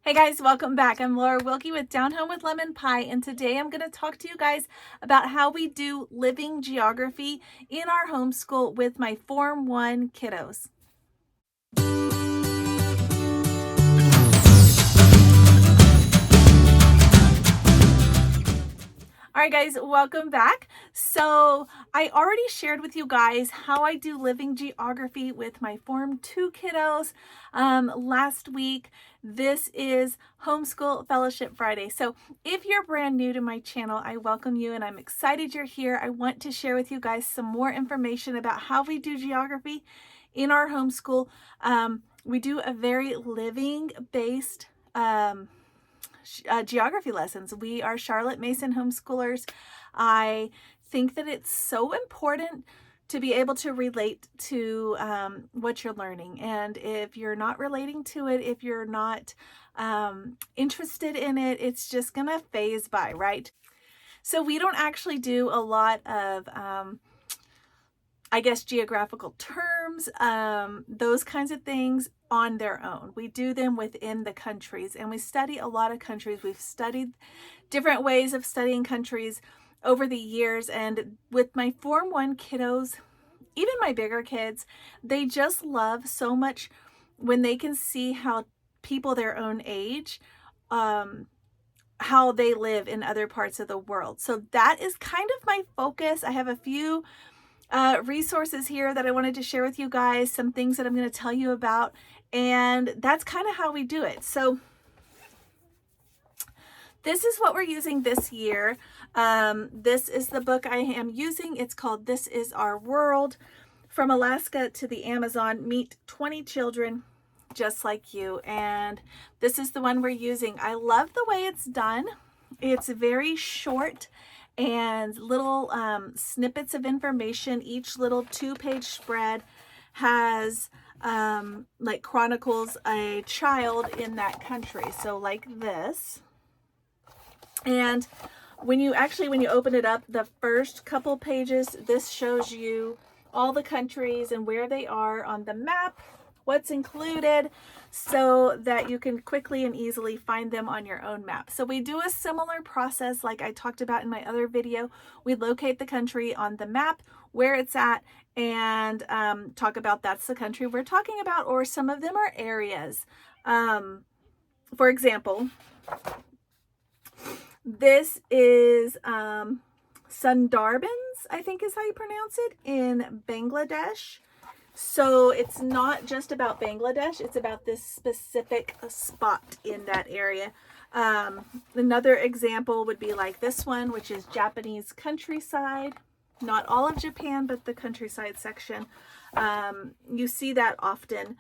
Hey guys, welcome back. I'm Laura Wilkie with Down Home with Lemon Pie, and today I'm going to talk to you guys about how we do living geography in our homeschool with my Form 1 kiddos. All right, guys, welcome back. So I already shared with you guys how I do living geography with my Form 2 kiddos last week. This is Homeschool Fellowship Friday. So if you're brand new to my channel, I welcome you and I'm excited you're here. I want to share with you guys some more information about how we do geography in our homeschool. We do a very living-based geography lessons. We are Charlotte Mason homeschoolers. I think that it's so important to be able to relate to what you're learning. And if you're not relating to it, if you're not interested in it, it's just going to phase by, right? So we don't actually do a lot of geographical terms, those kinds of things on their own. We do them within the countries, and we study a lot of countries. We've studied different ways of studying countries over the years, and with my Form 1 kiddos, even my bigger kids, they just love so much when they can see how people their own age, how they live in other parts of the world. So that is kind of my focus. I have a few resources here that I wanted to share with you guys, some things that I'm going to tell you about, and that's kind of how we do it. So this is what we're using this year. This is the book I am using. It's called This Is Our World, From Alaska to the Amazon, Meet 20 Children Just Like You. And this is the one we're using. I love the way it's done. It's very short and little snippets of information. Each little 2-page spread has like chronicles a child in that country. So like this. And when you open it up, the first couple pages, this shows you all the countries and where they are on the map, what's included, so that you can quickly and easily find them on your own map. So we do a similar process like I talked about in my other video. We locate the country on the map, where it's at, and talk about that's the country we're talking about, or some of them are areas. For example, this is Sundarbans, I think is how you pronounce it, in Bangladesh. So it's not just about Bangladesh, it's about this specific spot in that area. Another example would be like this one, which is Japanese countryside. Not all of Japan, but the countryside section. You see that often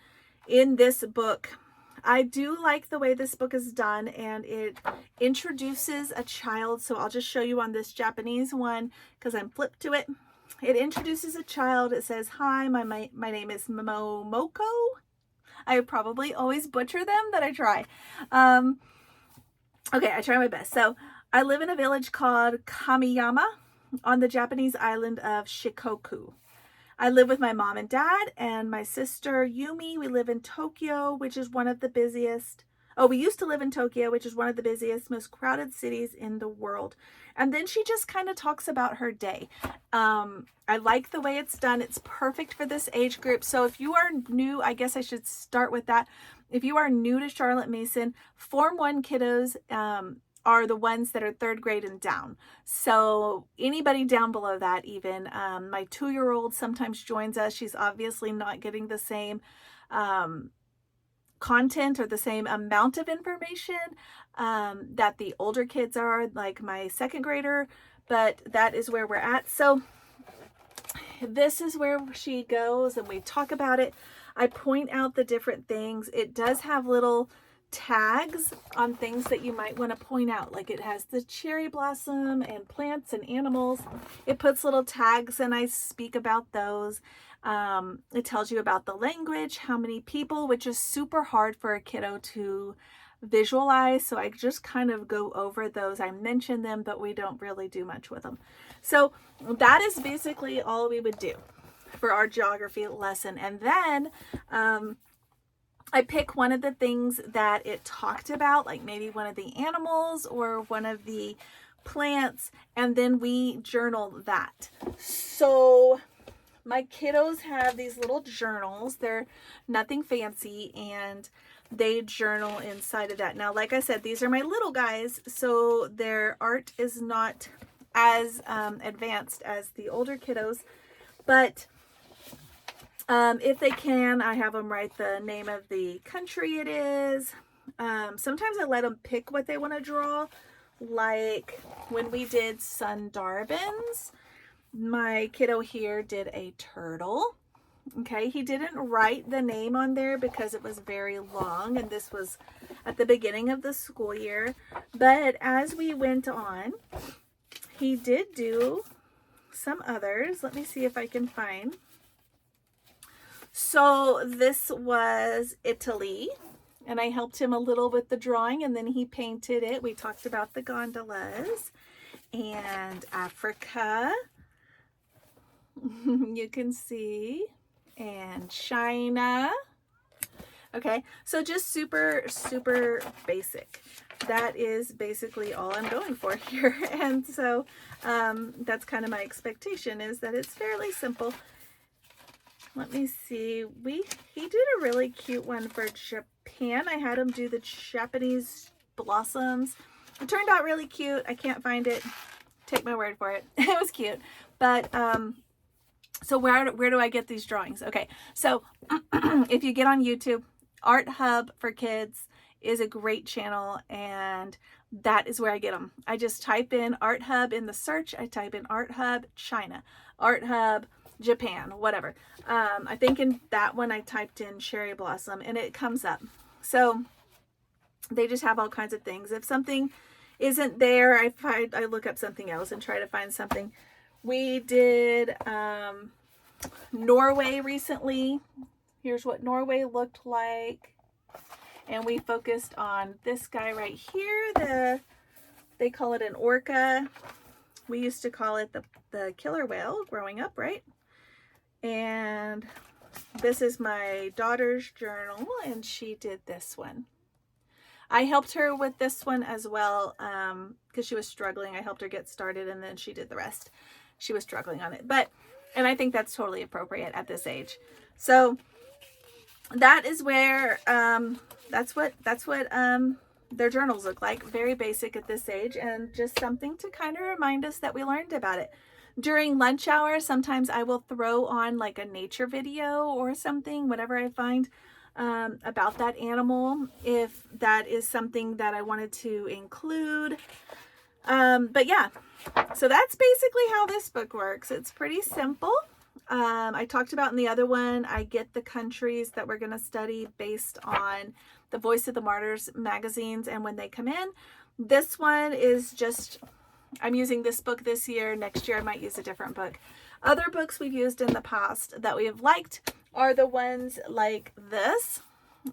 in this book. I do like the way this book is done, and it introduces a child. So I'll just show you on this Japanese one because I'm flipped to it. It introduces a child. It says, "Hi, my name is Momoko." I probably always butcher them, but I try. Okay, I try my best. So I live in a village called Kamiyama on the Japanese island of Shikoku. I live with my mom and dad and my sister Yumi. We live in Tokyo, which is one of the busiest. Oh, we used to live in Tokyo, which is one of the busiest, most crowded cities in the world. And then she just kind of talks about her day. I like the way it's done. It's perfect for this age group. So if you are new, I guess I should start with that. If you are new to Charlotte Mason, Form 1 kiddos are the ones that are 3rd grade and down. So anybody down below that even. My 2-year-old sometimes joins us. She's obviously not getting the same content or the same amount of information that the older kids are, like my 2nd grader, but that is where we're at. So this is where she goes and we talk about it. I point out the different things. It does have little tags on things that you might want to point out, like it has the cherry blossom and plants and animals. It puts little tags and I speak about those. It tells you about the language, how many people, which is super hard for a kiddo to visualize, so I just kind of go over those. I mention them, but we don't really do much with them. So that is basically all we would do for our geography lesson. And then I pick one of the things that it talked about, like maybe one of the animals or one of the plants, and then we journal that. So my kiddos have these little journals. They're nothing fancy, and they journal inside of that. Now, like I said, these are my little guys, so their art is not as advanced as the older kiddos, but if they can, I have them write the name of the country it is. Sometimes I let them pick what they want to draw. Like when we did Sundarbans, my kiddo here did a turtle. Okay, he didn't write the name on there because it was very long, and this was at the beginning of the school year. But as we went on, he did do some others. Let me see if I can find. So this was Italy, and I helped him a little with the drawing, and then he painted it. We talked about the gondolas. And Africa, you can see, and China. Okay, so just super, super basic. That is basically all I'm going for here. And so that's kind of my expectation, is that it's fairly simple. Let me see. He did a really cute one for Japan. I had him do the Japanese blossoms. It turned out really cute. I can't find it. Take my word for it. It was cute. But so where do I get these drawings? Okay, so if you get on YouTube, Art Hub for Kids is a great channel, and that is where I get them. I just type in Art Hub in the search. I type in Art Hub China, Art Hub Japan, whatever. I think in that one I typed in cherry blossom and it comes up. So they just have all kinds of things. If something isn't there, I look up something else and try to find something. We did Norway recently. Here's what Norway looked like. And we focused on this guy right here. They call it an orca. We used to call it the killer whale growing up, right? And this is my daughter's journal, and she did this one. I helped her with this one as well because she was struggling. I helped her get started, and then she did the rest. She was struggling on it, and I think that's totally appropriate at this age. So that is where that's what their journals look like. Very basic at this age, and just something to kind of remind us that we learned about it. During lunch hour, sometimes I will throw on like a nature video or something, whatever I find about that animal, if that is something that I wanted to include. But yeah, so that's basically how this book works. It's pretty simple. I talked about in the other one, I get the countries that we're going to study based on the Voice of the Martyrs magazines and when they come in. This one is just, I'm using this book this year. Next year I might use a different book. Other books we've used in the past that we have liked are the ones like this.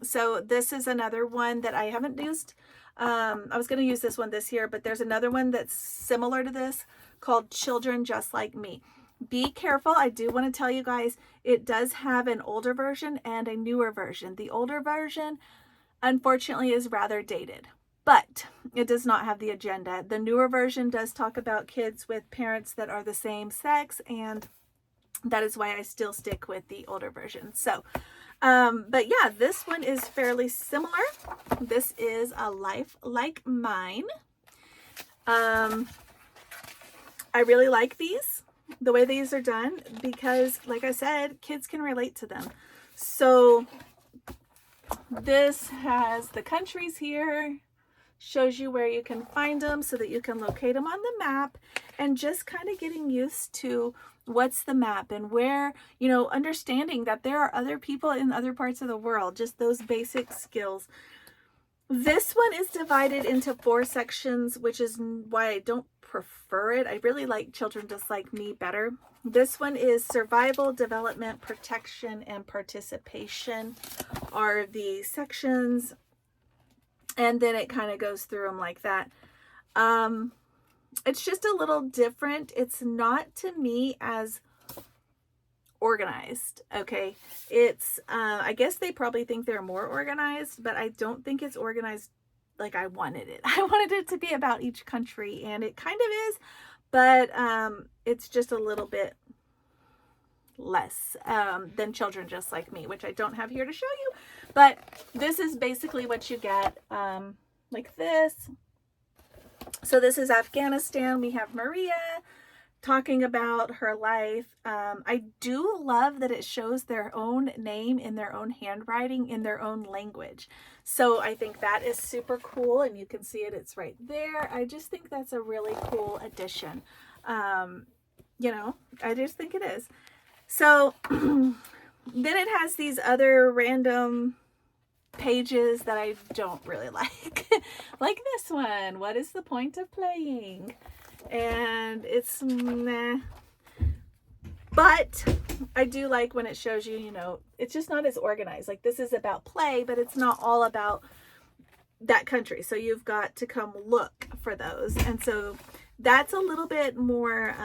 So this is another one that I haven't used. I was going to use this one this year, but there's another one that's similar to this called Children Just Like Me. Be careful. I do want to tell you guys, it does have an older version and a newer version. The older version, unfortunately, is rather dated, but it does not have the agenda. The newer version does talk about kids with parents that are the same sex, and that is why I still stick with the older version. So, but yeah, this one is fairly similar. This is A Life Like Mine. I really like these, the way these are done, because like I said, kids can relate to them. So this has the countries here, shows you where you can find them so that you can locate them on the map, and just kind of getting used to what's the map and where, you know, understanding that there are other people in other parts of the world, just those basic skills. This one is divided into 4 sections, which is why I don't prefer it. I really like Children Just Like Me better. This one is survival, development, protection, and participation are the sections. And then it kind of goes through them like that. It's just a little different. It's not to me as organized. Okay. It's, I guess they probably think they're more organized, but I don't think it's organized like I wanted it. I wanted it to be about each country, and it kind of is, but it's just a little bit less than Children Just Like Me, which I don't have here to show you, but this is basically what you get, like this. So this is Afghanistan. We have Maria talking about her life. I do love that it shows their own name in their own handwriting, in their own language. So I think that is super cool, and you can see it, it's right there. I just think that's a really cool addition. You know, I just think it is. So then it has these other random pages that I don't really like. Like this one, what is the point of playing? And it's meh. But I do like when it shows you, you know, it's just not as organized. Like this is about play, but it's not all about that country. So you've got to come look for those. And so that's a little bit more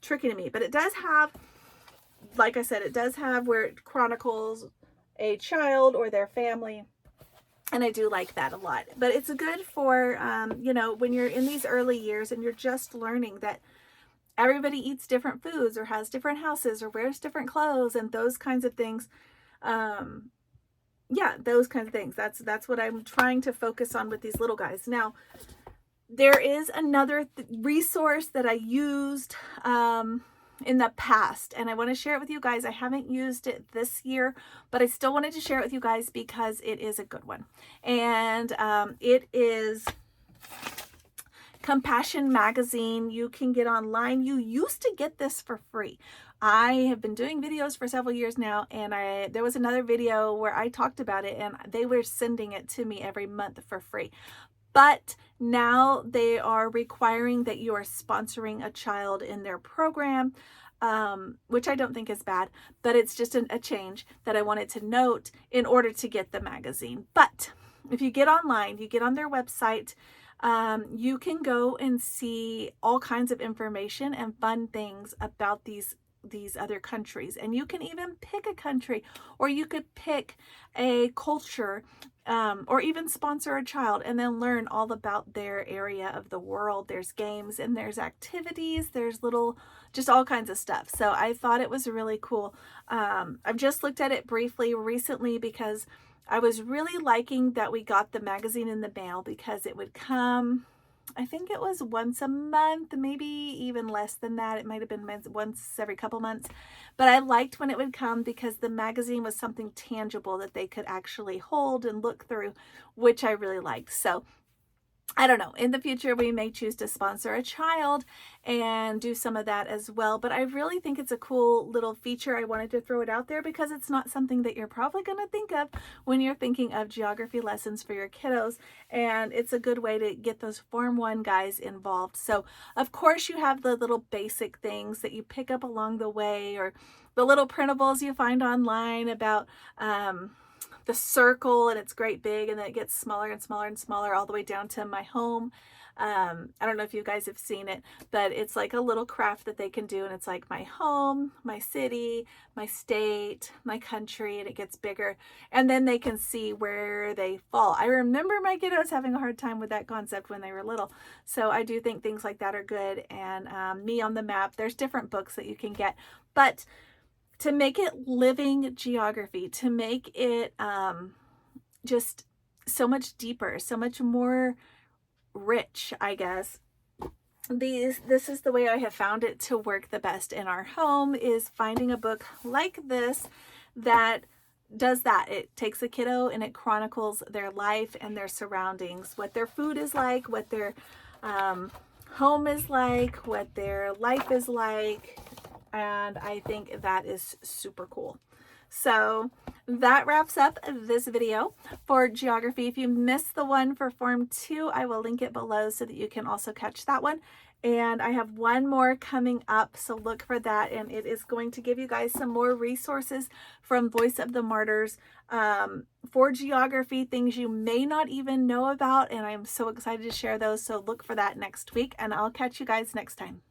tricky to me. But it does have, like I said, it does have where it chronicles a child or their family. And I do like that a lot. But it's good for, you know, when you're in these early years and you're just learning that everybody eats different foods or has different houses or wears different clothes and those kinds of things. Yeah, those kinds of things. That's what I'm trying to focus on with these little guys. Now, there is another resource that I used in the past, and I want to share it with you guys. I haven't used it this year, but I still wanted to share it with you guys because it is a good one. And it is Compassion Magazine. You can get online. You used to get this for free. I have been doing videos for several years now, and there was another video where I talked about it, and they were sending it to me every month for free. But now they are requiring that you are sponsoring a child in their program, which I don't think is bad, but it's just a change that I wanted to note in order to get the magazine. But if you get online, you get on their website, you can go and see all kinds of information and fun things about these other countries. And you can even pick a country, or you could pick a culture, or even sponsor a child and then learn all about their area of the world. There's games and there's activities, there's just all kinds of stuff. So I thought it was really cool. I've just looked at it briefly recently because I was really liking that we got the magazine in the mail, because it would come, I think it was once a month, maybe even less than that. It might have been once every couple months. But I liked when it would come because the magazine was something tangible that they could actually hold and look through, which I really liked. So I don't know, in the future we may choose to sponsor a child and do some of that as well. But I really think it's a cool little feature. I wanted to throw it out there because it's not something that you're probably going to think of when you're thinking of geography lessons for your kiddos. And it's a good way to get those Form 1 guys involved. So of course you have the little basic things that you pick up along the way, or the little printables you find online about the circle, and it's great big, and then it gets smaller and smaller and smaller all the way down to my home. I don't know if you guys have seen it, but it's like a little craft that they can do, and it's like my home, my city, my state, my country, and it gets bigger, and then they can see where they fall. I remember my kiddos having a hard time with that concept when they were little, so I do think things like that are good. And Me on the Map, there's different books that you can get, but to make it living geography, to make it just so much deeper, so much more rich, I guess. This is the way I have found it to work the best in our home, is finding a book like this that does that. It takes a kiddo and it chronicles their life and their surroundings, what their food is like, what their home is like, what their life is like. And I think that is super cool. So that wraps up this video for geography. If you missed the one for Form 2, I will link it below so that you can also catch that one. And I have one more coming up, so look for that. And it is going to give you guys some more resources from Voice of the Martyrs for geography, things you may not even know about. And I'm so excited to share those. So look for that next week, and I'll catch you guys next time.